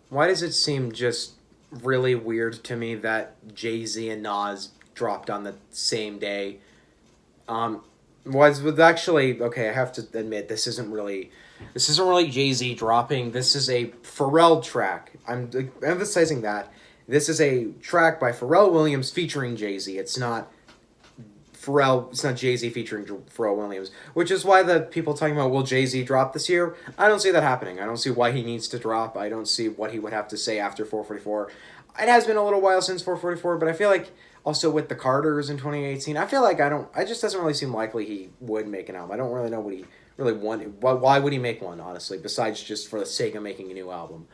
Why does it seem just really weird to me that Jay-Z and Nas dropped on the same day? Um, was actually okay. I have to admit this isn't really Jay Z dropping. This is a Pharrell track. I'm emphasizing that this is a track by Pharrell Williams featuring Jay Z. It's not Pharrell. It's not Jay Z featuring Pharrell Williams, which is why the people talking about will Jay Z drop this year. I don't see that happening. I don't see why he needs to drop. I don't see what he would have to say after 444. It has been a little while since 444, but I feel like also with the Carters in 2018, I feel like I don't. It just doesn't really seem likely he would make an album. I don't really know what he really wanted. Why would he make one, honestly, besides just for the sake of making a new album?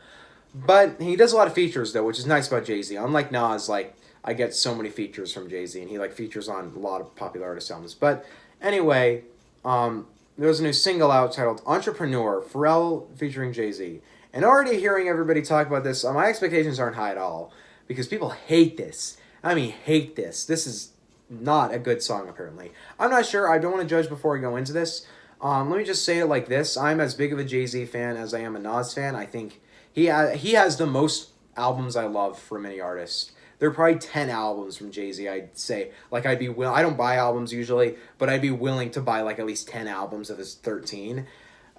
But he does a lot of features though, which is nice about Jay Z. Unlike Nas, like I get so many features from Jay Z, and he like features on a lot of popular artist albums. But anyway, there was a new single out titled "Entrepreneur," Pharrell featuring Jay Z. And already hearing everybody talk about this, my expectations aren't high at all because people hate this. I mean, hate this. This is not a good song, apparently. I'm not sure. I don't want to judge before I go into this. Let me just say it like this. I'm as big of a Jay-Z fan as I am a Nas fan. I think he has the most albums I love from any artist. There are probably 10 albums from Jay-Z, I'd say. Like, I don't buy albums usually, but I'd be willing to buy, like, at least 10 albums of his 13.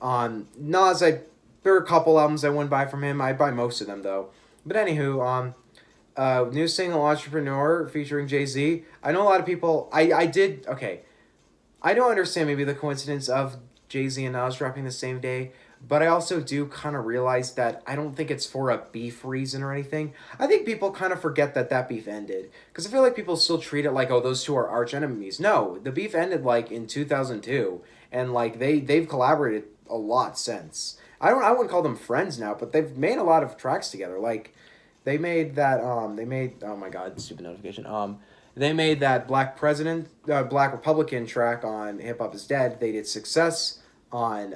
Nas, there are a couple albums I wouldn't buy from him. I'd buy most of them, though. But anywho, new single Entrepreneur featuring Jay-Z. I know a lot of people. Okay. I don't understand maybe the coincidence of Jay-Z and Nas dropping the same day, but I also do kind of realize that I don't think it's for a beef reason or anything. I think people kind of forget that beef ended. Because I feel like people still treat it like, oh, those two are arch enemies. No, the beef ended like in 2002, and like they've collaborated a lot since. I wouldn't call them friends now, but they've made a lot of tracks together. Like oh my god, stupid notification. They made that Black Republican track on Hip Hop Is Dead. They did Success on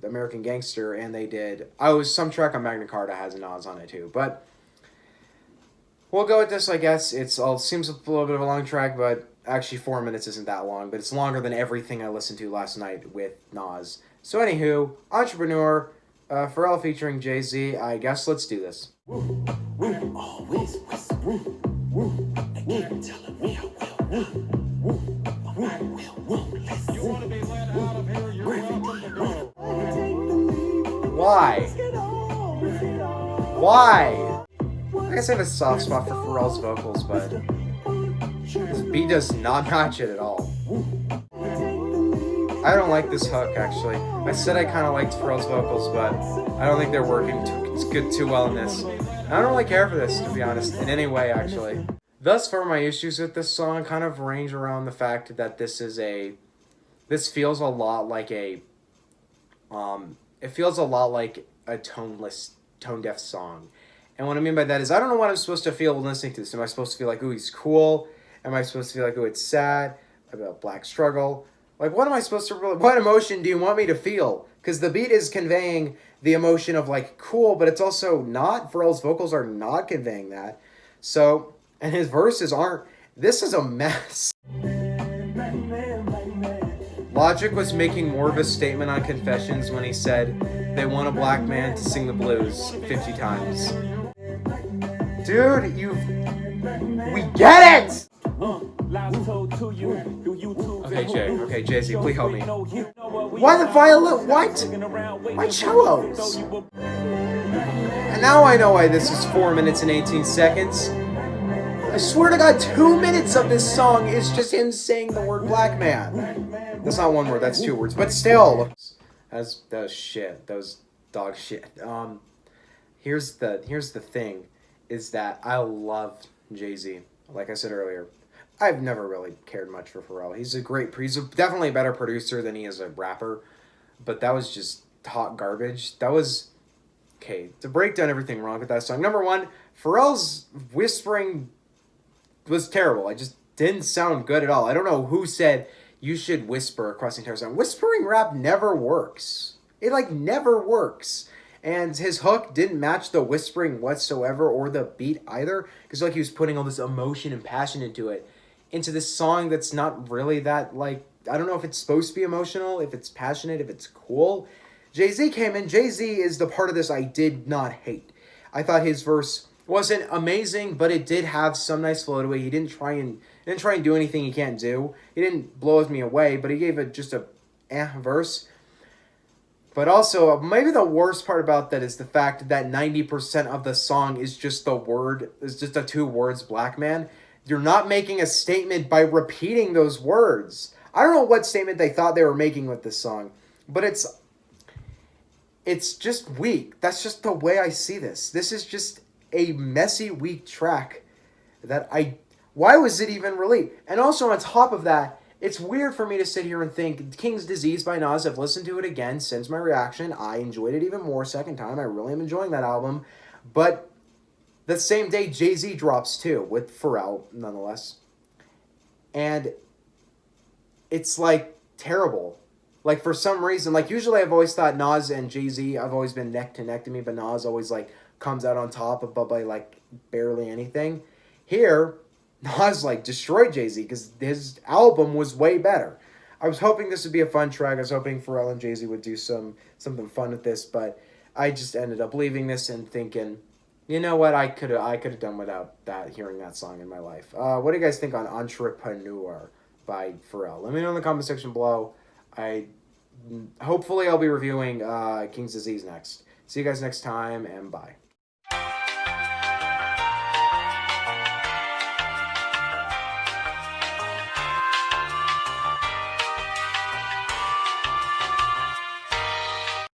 American Gangster, and they did some track on Magna Carta has a Nas on it too. But we'll go with this, I guess. It seems a little bit of a long track, but actually 4 minutes isn't that long. But it's longer than everything I listened to last night with Nas. So anywho, Entrepreneur, Pharrell featuring Jay-Z. I guess let's do this. Always whisper. They keep telling me I will not. You want to be let out of here? You're welcome to go. Why? Why? I guess I have a soft spot for Pharrell's vocals, but this beat does not match it at all. I don't like this hook, actually. I said I kind of liked Pharrell's vocals, but I don't think they're working too well in this. I don't really care for this, to be honest, in any way, actually. Thus far, my issues with this song kind of range around the fact that this feels a lot like it feels a lot like a tone-deaf song. And what I mean by that is I don't know what I'm supposed to feel listening to this. Am I supposed to feel like, ooh, he's cool? Am I supposed to feel like, ooh, it's sad? About black struggle? Like, what am I supposed to what emotion do you want me to feel? Because the beat is conveying the emotion of, like, cool, but it's also not. Pharrell's vocals are not conveying that. So, and his verses aren't. This is a mess. Logic was making more of a statement on Confessions when he said they want a black man to sing the blues 50 times. Dude, we get it! Okay, Jay-Z, please help me. Why the violin? What? Why cellos? And now I know why this is 4 minutes and 18 seconds. I swear to God, 2 minutes of this song is just him saying the word black man. That's not one word, that's 2 words, but still. That was shit. That was dog shit. Here's the thing, is that I love Jay-Z. Like I said earlier, I've never really cared much for Pharrell. He's definitely a better producer than he is a rapper, but that was just hot garbage. That was, okay, to break down everything wrong with that song. Number one, Pharrell's whispering was terrible. It just didn't sound good at all. I don't know who said you should whisper across the entire song. Whispering rap never works. It, never works. And his hook didn't match the whispering whatsoever or the beat either. Because, he was putting all this emotion and passion into this song that's not really that, I don't know if it's supposed to be emotional, if it's passionate, if it's cool. Jay-Z came in. Jay-Z is the part of this I did not hate. I thought his verse wasn't amazing, but it did have some nice flow to it. He didn't try and do anything he can't do. He didn't blow me away, but he gave it just a verse. But also, maybe the worst part about that is the fact that 90% of the song is just the two words, black man. You're not making a statement by repeating those words. I don't know what statement they thought they were making with this song, but it's just weak. That's just the way I see this. This is just a messy, weak track that why was it even released? And also on top of that, it's weird for me to sit here and think King's Disease by Nas. I've listened to it again since my reaction. I enjoyed it even more second time. I really am enjoying that album. But the same day, Jay-Z drops too, with Pharrell, nonetheless. And it's like terrible. Like for some reason, like usually I've always thought Nas and Jay-Z, I've always been neck to neck to me, but Nas always like comes out on top of by like barely anything. Here, Nas like destroyed Jay-Z because his album was way better. I was hoping this would be a fun track. I was hoping Pharrell and Jay-Z would do something fun with this, but I just ended up leaving this and thinking, you know what, I could have done without hearing that song in my life. What do you guys think on Entrepreneur by Pharrell? Let me know in the comment section below. Hopefully I'll be reviewing King's Disease next. See you guys next time, and bye.